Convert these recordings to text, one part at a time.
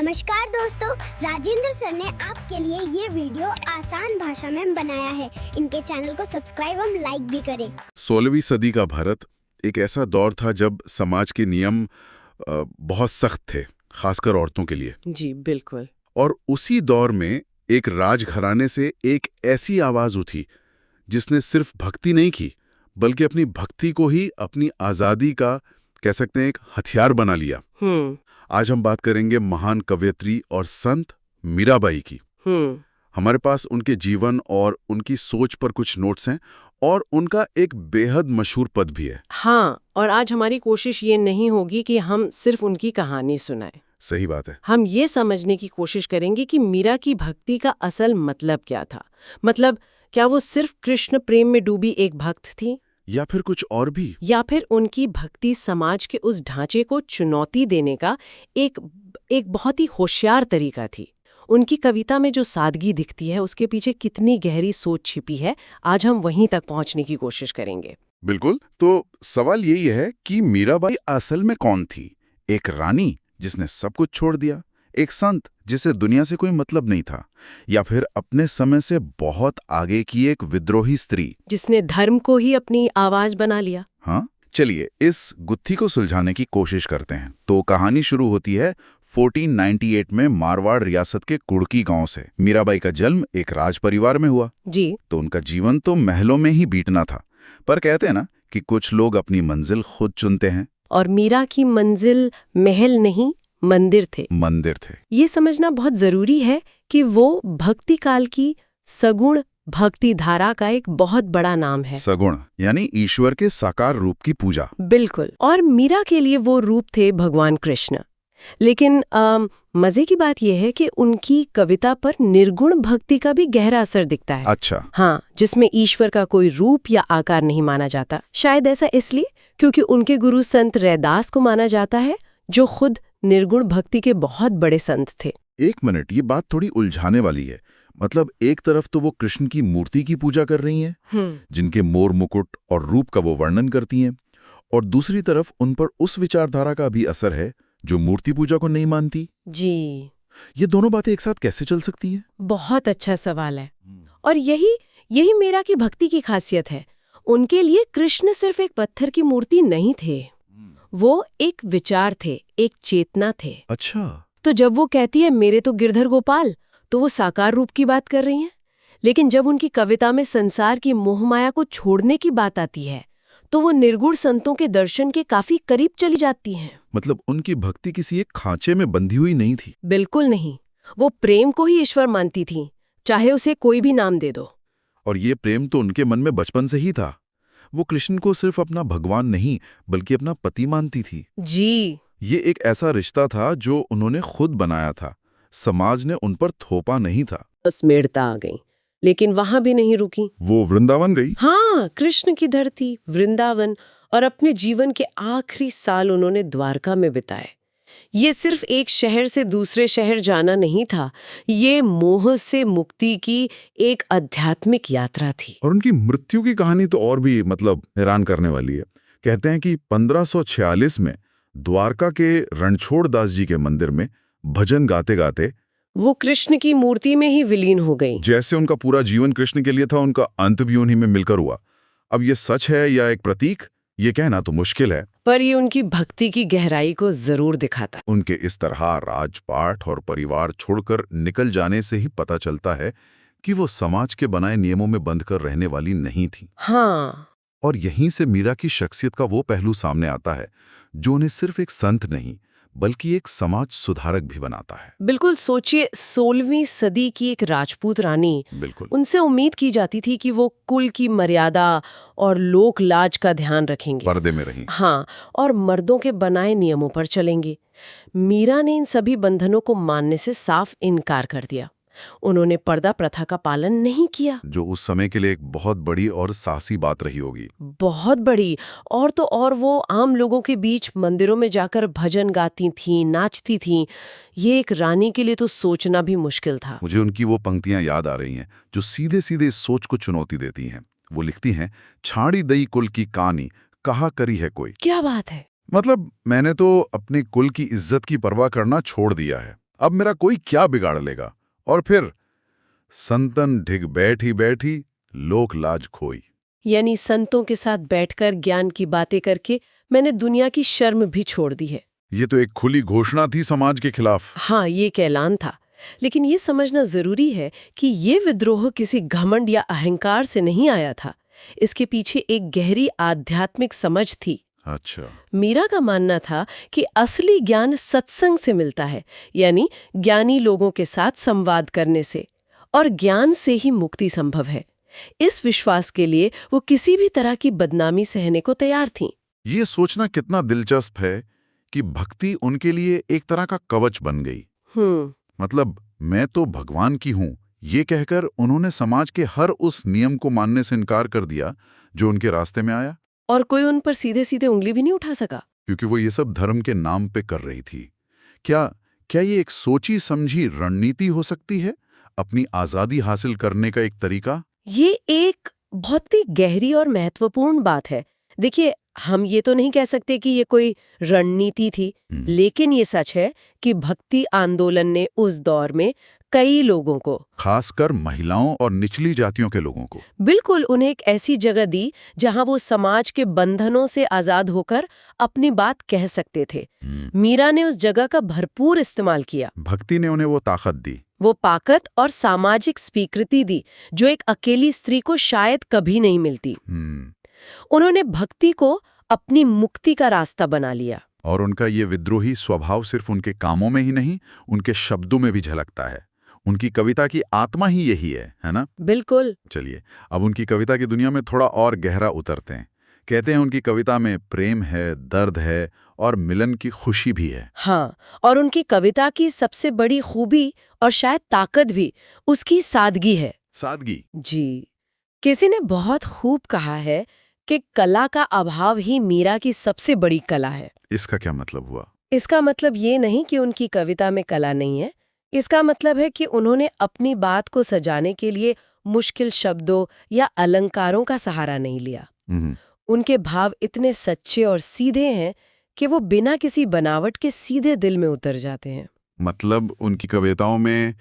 नमस्कार दोस्तों, राजेंद्र सर ने आपके लिए ये वीडियो आसान भाषा में बनाया है। इनके चैनल को सब्सक्राइब और लाइक भी करें। 16वीं सदी का भारत एक ऐसा दौर था जब समाज के नियम बहुत सख्त थे, खासकर औरतों के लिए। जी बिल्कुल। और उसी दौर में एक राजघराने से एक ऐसी आवाज उठी जिसने सिर्फ भक्ति नहीं की, बल्कि अपनी भक्ति को ही अपनी आजादी का, कह सकते हैं, एक हथियार बना लिया। आज हम बात करेंगे महान कवयित्री और संत मीराबाई की। हमारे पास उनके जीवन और उनकी सोच पर कुछ नोट्स हैं और उनका एक बेहद मशहूर पद भी है। हाँ, और आज हमारी कोशिश ये नहीं होगी कि हम सिर्फ उनकी कहानी सुनाएं। सही बात है। हम ये समझने की कोशिश करेंगे कि मीरा की भक्ति का असल मतलब क्या था। मतलब क्या वो सिर्फ कृष्ण प्रेम में डूबी एक भक्त थी, या फिर कुछ और भी, या फिर उनकी भक्ति समाज के उस ढांचे को चुनौती देने का एक बहुत ही होशियार तरीका थी। उनकी कविता में जो सादगी दिखती है, उसके पीछे कितनी गहरी सोच छिपी है, आज हम वहीं तक पहुंचने की कोशिश करेंगे। बिल्कुल। तो सवाल यही है कि मीराबाई असल में कौन थी? एक रानी जिसने सब कुछ छोड़ दिया, एक संत जिसे दुनिया से कोई मतलब नहीं था, या फिर अपने समय से बहुत आगे की एक विद्रोही स्त्री जिसने धर्म को ही अपनी आवाज बना लिया? हाँ, चलिए इस गुत्थी को सुलझाने की कोशिश करते हैं। तो कहानी शुरू होती है 1498 में मारवाड़ रियासत के कुड़की गांव से। मीराबाई का जन्म एक राज परिवार में हुआ जी। तो उनका जीवन तो महलों में ही बीतना था। पर कहते हैं ना कि कुछ लोग अपनी मंजिल खुद चुनते हैं, और मीरा की मंजिल महल नहीं, मंदिर थे। ये समझना बहुत जरूरी है कि वो भक्ति काल की सगुण भक्ति धारा का एक बहुत बड़ा नाम है। सगुण यानी ईश्वर के साकार रूप की पूजा। बिल्कुल। और मीरा के लिए वो रूप थे भगवान कृष्ण। लेकिन मजे की बात यह है कि उनकी कविता पर निर्गुण भक्ति का भी गहरा असर दिखता है। अच्छा। हाँ, जिसमें ईश्वर का कोई रूप या आकार नहीं माना जाता। शायद ऐसा इसलिए क्योंकि उनके गुरु संत रैदास को माना जाता है, जो खुद निर्गुण भक्ति के बहुत बड़े संत थे। एक मिनट, ये बात थोड़ी उलझाने वाली है। मतलब एक तरफ तो वो कृष्ण की मूर्ति की पूजा कर रही हैं, जिनके मोर मुकुट और रूप का वो वर्णन करती हैं, और दूसरी तरफ उन पर उस विचारधारा का भी असर है जो मूर्ति पूजा को नहीं मानती। जी, ये दोनों बातें एक साथ कैसे चल सकती हैं? बहुत अच्छा सवाल है। और यही मीरा की भक्ति की खासियत है। उनके लिए कृष्ण सिर्फ एक पत्थर की मूर्ति नहीं थे, वो एक विचार थे, एक चेतना थे। अच्छा। तो जब वो कहती है मेरे तो गिरधर गोपाल, तो वो साकार रूप की बात कर रही हैं। लेकिन जब उनकी कविता में संसार की मोहमाया को छोड़ने की बात आती है, तो वो निर्गुण संतों के दर्शन के काफी करीब चली जाती हैं। मतलब उनकी भक्ति किसी एक खांचे में बंधी हुई नहीं थी। बिल्कुल नहीं। वो प्रेम को ही ईश्वर मानती थी, चाहे उसे कोई भी नाम दे दो। और ये प्रेम तो उनके मन में बचपन से ही था। वो कृष्ण को सिर्फ अपना भगवान नहीं, बल्कि अपना पति मानती थी। जी। ये एक ऐसा रिश्ता था जो उन्होंने खुद बनाया था, समाज ने उन पर थोपा नहीं था। अस्मिरता आ गई, लेकिन वहां भी नहीं रुकी। वो वृंदावन गई। हाँ, कृष्ण की धरती वृंदावन, और अपने जीवन के आखिरी साल उन्होंने द्वारका में बिताए। ये सिर्फ एक शहर से दूसरे शहर जाना नहीं था, ये मोह से मुक्ति की एक आध्यात्मिक यात्रा थी। और उनकी मृत्यु की कहानी तो और भी हैरान करने वाली है। कहते हैं कि 1546 में द्वारका के रणछोड़ दास जी के मंदिर में भजन गाते गाते वो कृष्ण की मूर्ति में ही विलीन हो गई। जैसे उनका पूरा जीवन कृष्ण के लिए था, उनका अंत भी उन्हीं में मिलकर हुआ। अब ये सच है या एक प्रतीक, ये कहना तो मुश्किल है, पर ये उनकी भक्ति की गहराई को जरूर दिखाता है। उनके इस तरह राजपाट और परिवार छोड़कर निकल जाने से ही पता चलता है कि वो समाज के बनाए नियमों में बंध कर रहने वाली नहीं थी। हाँ। और यहीं से मीरा की शख्सियत का वो पहलू सामने आता है जो उन्हें सिर्फ एक संत नहीं, बल्कि एक समाज सुधारक भी बनाता है। बिल्कुल। सोचिए, 16वीं सदी की एक राजपूत रानी, बिल्कुल। उनसे उम्मीद की जाती थी कि वो कुल की मर्यादा और लोक लाज का ध्यान रखेंगे, पर्दे में रहीं। हाँ, और मर्दों के बनाए नियमों पर चलेंगे। मीरा ने इन सभी बंधनों को मानने से साफ इनकार कर दिया। उन्होंने पर्दा प्रथा का पालन नहीं किया, जो उस समय के लिए एक बहुत बड़ी और साहसी बात रही होगी। बहुत बड़ी। और तो और वो आम लोगों के बीच मंदिरों में जाकर भजन गाती थीं, नाचती थीं। ये एक रानी के लिए तो सोचना भी मुश्किल था। मुझे उनकी वो पंक्तियां याद आ रही हैं जो सीधे सीधे इस सोच को चुनौती देती हैं। वो लिखती हैं, छाड़ी दई कुल की कहानी कहा करी है कोई। क्या बात है। मतलब मैंने तो अपने कुल की इज्जत की परवाह करना छोड़ दिया है, अब मेरा कोई क्या बिगाड़ लेगा। और फिर संतन ढिग बैठी बैठी लोक लाज खोई। यानी संतों के साथ बैठकर ज्ञान की बातें करके मैंने दुनिया की शर्म भी छोड़ दी है। ये तो एक खुली घोषणा थी समाज के खिलाफ। हाँ, ये एक ऐलान था। लेकिन ये समझना जरूरी है कि ये विद्रोह किसी घमंड या अहंकार से नहीं आया था। इसके पीछे एक गहरी आध्यात्मिक समझ थी। अच्छा। मीरा का मानना था कि असली ज्ञान सत्संग से मिलता है, यानी ज्ञानी लोगों के साथ संवाद करने से, और ज्ञान से ही मुक्ति संभव है। इस विश्वास के लिए वो किसी भी तरह की बदनामी सहने को तैयार थीं। ये सोचना कितना दिलचस्प है कि भक्ति उनके लिए एक तरह का कवच बन गई। मतलब मैं तो भगवान की हूं, ये कहकर उन्होंने समाज के हर उस नियम को मानने से इनकार कर दिया जो उनके रास्ते में आया। और कोई उन पर सीधे सीधे उंगली भी नहीं उठा सका, क्योंकि वो ये सब धर्म के नाम पे कर रही थी। क्या ये एक सोची समझी रणनीति हो सकती है, अपनी आजादी हासिल करने का एक तरीका? ये एक बहुत ही गहरी और महत्वपूर्ण बात है। देखिए, हम ये तो नहीं कह सकते कि ये कोई रणनीति थी, लेकिन ये सच है कि भक्ति आंदोलन ने उस दौर में कई लोगों को, खासकर महिलाओं और निचली जातियों के लोगों को, बिल्कुल उन्हें एक ऐसी जगह दी जहां वो समाज के बंधनों से आजाद होकर अपनी बात कह सकते थे। मीरा ने उस जगह का भरपूर इस्तेमाल किया। भक्ति ने उन्हें वो ताकत दी, वो ताकत और सामाजिक स्वीकृति दी जो एक अकेली स्त्री को शायद कभी नहीं मिलती। उन्होंने भक्ति को अपनी मुक्ति का रास्ता बना लिया। और उनका ये विद्रोही स्वभाव सिर्फ उनके कामों में ही नहीं, उनके शब्दों में भी झलकता है। उनकी कविता की आत्मा ही यही है ना? बिल्कुल। चलिए अब उनकी कविता की दुनिया में थोड़ा और गहरा उतरते हैं। कहते हैं उनकी कविता में प्रेम है, दर्द है और मिलन की खुशी भी है। हाँ, और उनकी कविता की सबसे बड़ी खूबी और शायद ताकत भी उसकी सादगी है। सादगी? जी। किसी ने बहुत खूब कहा है कि कला का अभाव ही मीरा की सबसे बड़ी कला है। इसका क्या मतलब हुआ? इसका मतलब ये नहीं कि उनकी कविता में कला नहीं है। इसका मतलब है कि उन्होंने अपनी बात को सजाने के लिए मुश्किल शब्दों या अलंकारों का सहारा नहीं लिया। उनके भाव इतने सच्चे और सीधे हैं कि वो बिना किसी बनावट के सीधे दिल में उतर जाते हैं। मतलब उनकी कविताओं में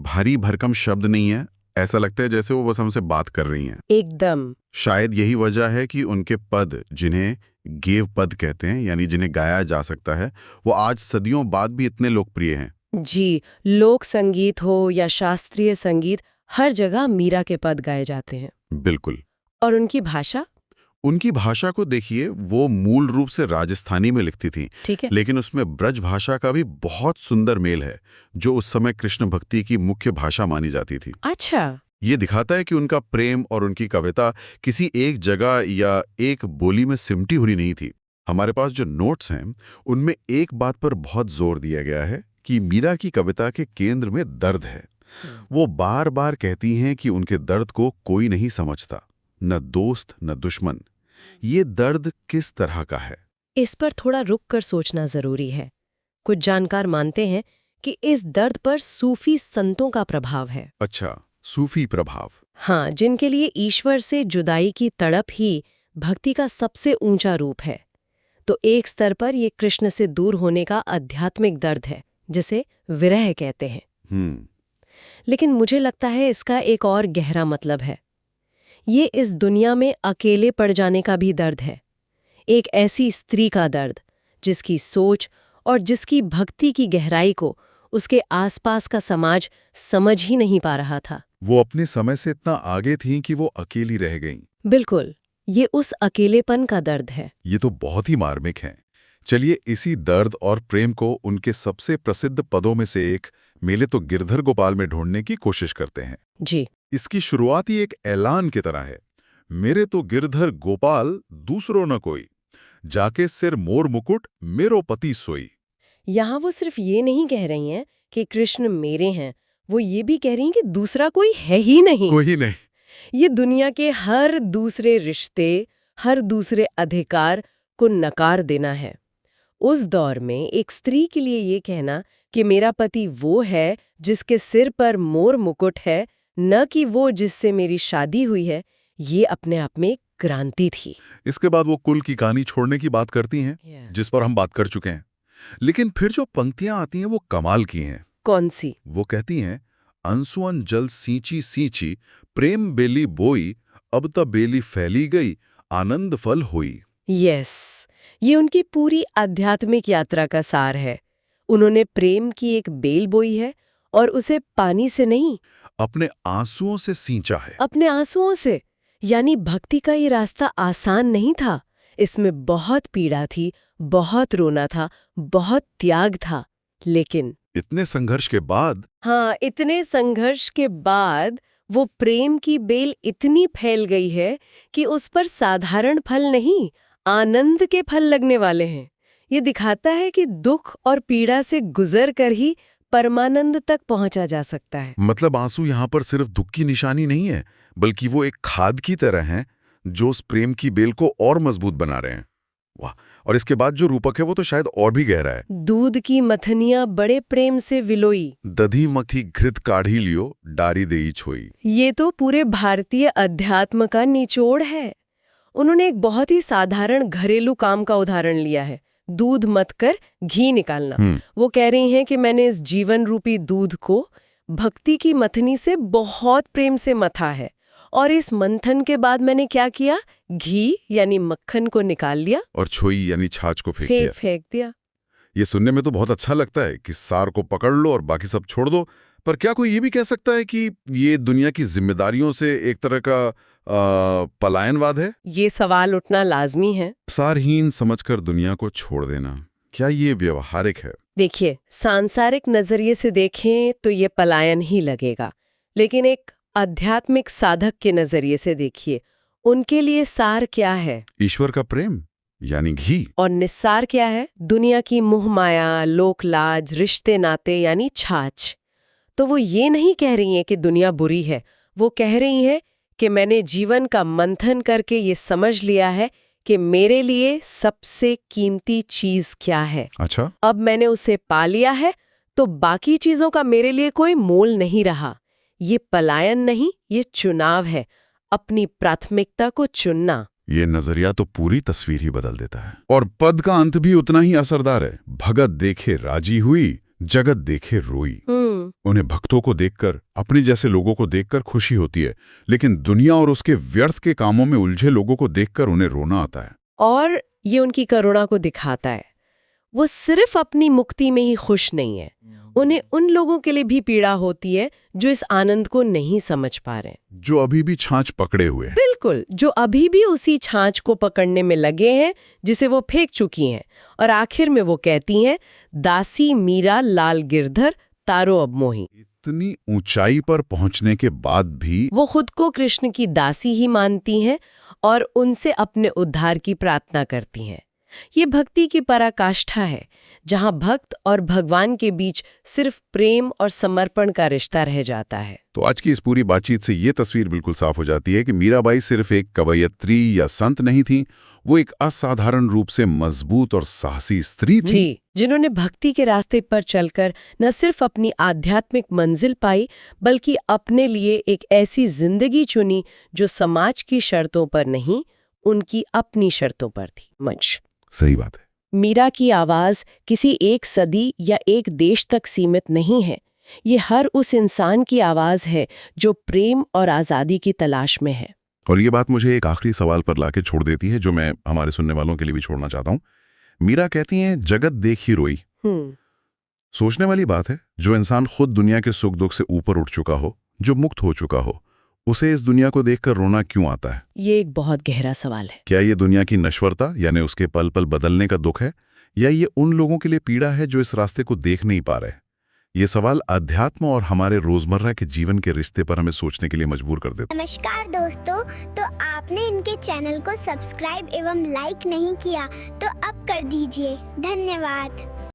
भारी भरकम शब्द नहीं है, ऐसा लगता है जैसे वो बस हमसे बात कर रही हैं। एकदम। शायद यही वजह है कि उनके पद, जिन्हें गेव पद कहते हैं, यानी जिन्हें गाया जा सकता है, वो आज सदियों बाद भी इतने लोकप्रिय हैं। जी, लोक संगीत हो या शास्त्रीय संगीत, हर जगह मीरा के पद गाए जाते हैं। बिल्कुल। और उनकी भाषा? उनकी भाषा को देखिए, वो मूल रूप से राजस्थानी में लिखती थी, ठीक है, लेकिन उसमें ब्रज भाषा का भी बहुत सुंदर मेल है, जो उस समय कृष्ण भक्ति की मुख्य भाषा मानी जाती थी। अच्छा। ये दिखाता है कि उनका प्रेम और उनकी कविता किसी एक जगह या एक बोली में सिमटी हुई नहीं थी। हमारे पास जो नोट्स हैं, उनमें एक बात पर बहुत जोर दिया गया है कि मीरा की कविता के केंद्र में दर्द है। वो बार बार कहती हैं कि उनके दर्द को कोई नहीं समझता, न दोस्त न दुश्मन। ये दर्द किस तरह का है? इस पर थोड़ा रुक कर सोचना जरूरी है। कुछ जानकार मानते हैं कि इस दर्द पर सूफी संतों का प्रभाव है। अच्छा, सूफी प्रभाव। हाँ, जिनके लिए ईश्वर से जुदाई की तड़प ही भक्ति का सबसे ऊंचा रूप है। तो एक स्तर पर ये कृष्ण से दूर होने का आध्यात्मिक दर्द है, जिसे विरह कहते हैं। लेकिन मुझे लगता है इसका एक और गहरा मतलब है। ये इस दुनिया में अकेले पड़ जाने का भी दर्द है। एक ऐसी स्त्री का दर्द जिसकी सोच और जिसकी भक्ति की गहराई को उसके आसपास का समाज समझ ही नहीं पा रहा था। वो अपने समय से इतना आगे थीं कि वो अकेली रह गईं। बिल्कुल, ये उस अकेलेपन का दर्द है। ये तो बहुत ही मार्मिक है। चलिए इसी दर्द और प्रेम को उनके सबसे प्रसिद्ध पदों में से एक, मेले तो गिरधर गोपाल में ढूंढने की कोशिश करते हैं। जी। इसकी शुरुआत ही एक ऐलान की तरह है। मेरे तो गिरधर गोपाल दूसरो न कोई, जाके सिर मोर मुकुट मेरो पति सोई। यहाँ वो सिर्फ ये नहीं कह रही हैं कि कृष्ण मेरे हैं, वो ये भी कह रही हैं कि दूसरा कोई है ही नहीं। कोई नहीं। ये दुनिया के हर दूसरे रिश्ते, हर दूसरे अधिकार को नकार देना है। उस दौर में एक स्त्री के लिए ये कहना कि मेरा पति वो है जिसके सिर पर मोर मुकुट है, न कि वो जिससे मेरी शादी हुई है, ये अपने आप में एक क्रांति थी। इसके बाद वो कुल की कहानी छोड़ने की बात करती हैं, जिस पर हम बात कर चुके हैं। लेकिन फिर जो पंक्तियां आती हैं वो कमाल की हैं। कौन सी? वो कहती हैं, अंसुअन जल सींची सींची, प्रेम बेली बोई, अब त बेली फैली गई, आनंद फल होई। यस, ये उनकी पूरी आध्यात्मिक यात्रा का सार है। उन्होंने प्रेम की एक बेल बोई है और उसे पानी से नहीं, अपने आंसुओं से सींचा है। अपने आंसुओं से। यानी भक्ति का ये रास्ता आसान नहीं था। इसमें बहुत पीड़ा थी, बहुत रोना था, बहुत त्याग था। लेकिन इतने संघर्ष के बाद हाँ, इतने संघर्ष के बाद वो प्रेम की बेल इतनी फैल गई है कि उस पर साधारण फल नहीं, आनंद के फल लगने वाले हैं। ये दिखाता है कि दुख और पीड़ा से गुजर कर ही परमानंद तक पहुंचा जा सकता है। मतलब आंसू यहाँ पर सिर्फ दुख की निशानी नहीं है, बल्कि वो एक खाद की तरह हैं जो उस प्रेम की बेल को और मजबूत बना रहे हैं। वाह! और इसके बाद जो रूपक है वो तो शायद और भी गहरा है। दूध की मथनियां बड़े प्रेम से विलोई, दधी मक्खी घृत काढ़ी लियो, डारी देई छोई। ये तो पूरे भारतीय अध्यात्म का निचोड़ है। उन्होंने एक बहुत ही साधारण घरेलू काम का उदाहरण लिया है, दूध मथ कर घी निकालना। वो कह रही हैं कि मैंने इस जीवन रूपी दूध को भक्ति की मथनी से बहुत प्रेम से मथा है, और इस मंथन के बाद मैंने क्या किया, घी यानी मक्खन को निकाल लिया और छोई यानी छाछ को फेंक दिया। ये सुनने में तो बहुत अच्छा लगता है कि सार को पकड़ लो और बाकी सब छोड़ दो, पर क्या कोई ये भी कह सकता है कि ये दुनिया की जिम्मेदारियों से एक तरह का पलायनवाद है? ये सवाल उठना लाजमी है। सारहीन समझकर दुनिया को छोड़ देना, क्या ये व्यवहारिक है? देखिए, सांसारिक नजरिए से देखें तो ये पलायन ही लगेगा, लेकिन एक आध्यात्मिक साधक के नजरिए से देखिए, उनके लिए सार क्या है? ईश्वर का प्रेम यानी घी। और निस्सार क्या है? दुनिया की मोह माया, लोक लाज, रिश्ते नाते यानी छाछ। तो वो ये नहीं कह रही हैं कि दुनिया बुरी है, वो कह रही हैं कि मैंने जीवन का मंथन करके ये समझ लिया है कि मेरे लिए सबसे कीमती चीज क्या है। अच्छा, अब मैंने उसे पा लिया है तो बाकी चीजों का मेरे लिए कोई मोल नहीं रहा। ये पलायन नहीं, ये चुनाव है, अपनी प्राथमिकता को चुनना। ये नजरिया तो पूरी तस्वीर ही बदल देता है। और पद का अंत भी उतना ही असरदार है। भगत देखे राजी हुई, जगत देखे रोई। उन्हें भक्तों को देखकर, अपने जैसे लोगों को देखकर खुशी होती है, लेकिन दुनिया और उसके व्यर्थ के कामों में उलझे लोगों को देखकर उन्हें रोना आता है। और ये उनकी करुणा को दिखाता है। वो सिर्फ अपनी मुक्ति में ही खुश नहीं है, उन्हें उन लोगों के लिए भी पीड़ा होती है जो इस आनंद को नहीं समझ पा रहे, जो अभी भी छाछ पकड़े हुए हैं। बिल्कुल, जो अभी भी उसी छाछ को पकड़ने में लगे हैं जिसे वो फेंक चुकी हैं। और आखिर में वो कहती हैं, दासी मीरा लाल गिरधर तारो अब मोही। इतनी ऊंचाई पर पहुंचने के बाद भी वो खुद को कृष्ण की दासी ही मानती हैं और उनसे अपने उद्धार की प्रार्थना करती हैं। ये भक्ति की पराकाष्ठा है, जहां भक्त और भगवान के बीच सिर्फ प्रेम और समर्पण का रिश्ता रह जाता है। तो आज की इस पूरी बातचीत से ये तस्वीर बिल्कुल साफ हो जाती है कि मीराबाई सिर्फ एक कवयित्री या संत नहीं थी, वो एक असाधारण रूप से मजबूत और साहसी स्त्री थी। जी, जिन्होंने भक्ति के रास्ते पर चलकर न सिर्फ अपनी आध्यात्मिक मंजिल पाई, बल्कि अपने लिए एक ऐसी जिंदगी चुनी जो समाज की शर्तों पर नहीं, उनकी अपनी शर्तों पर थी। मंच सही बात है। मीरा की आवाज किसी एक सदी या एक देश तक सीमित नहीं है। ये हर उस इंसान की आवाज है जो प्रेम और आजादी की तलाश में है। और ये बात मुझे एक आखिरी सवाल पर लाके छोड़ देती है, जो मैं हमारे सुनने वालों के लिए भी छोड़ना चाहता हूँ। मीरा कहती हैं, जगत देख ही रोई। सोचने वाली बात है। जो इंसान खुद दुनिया के सुख दुख से ऊपर उठ चुका हो, जो मुक्त हो चुका हो, उसे इस दुनिया को देखकर रोना क्यों आता है? ये एक बहुत गहरा सवाल है। क्या ये दुनिया की नश्वरता यानी उसके पल पल बदलने का दुख है, या ये उन लोगों के लिए पीड़ा है जो इस रास्ते को देख नहीं पा रहे? ये सवाल अध्यात्म और हमारे रोजमर्रा के जीवन के रिश्ते पर हमें सोचने के लिए मजबूर कर देता है। नमस्कार दोस्तों, तो आपने इनके चैनल को सब्सक्राइब एवं लाइक नहीं किया तो अब कर दीजिए। धन्यवाद।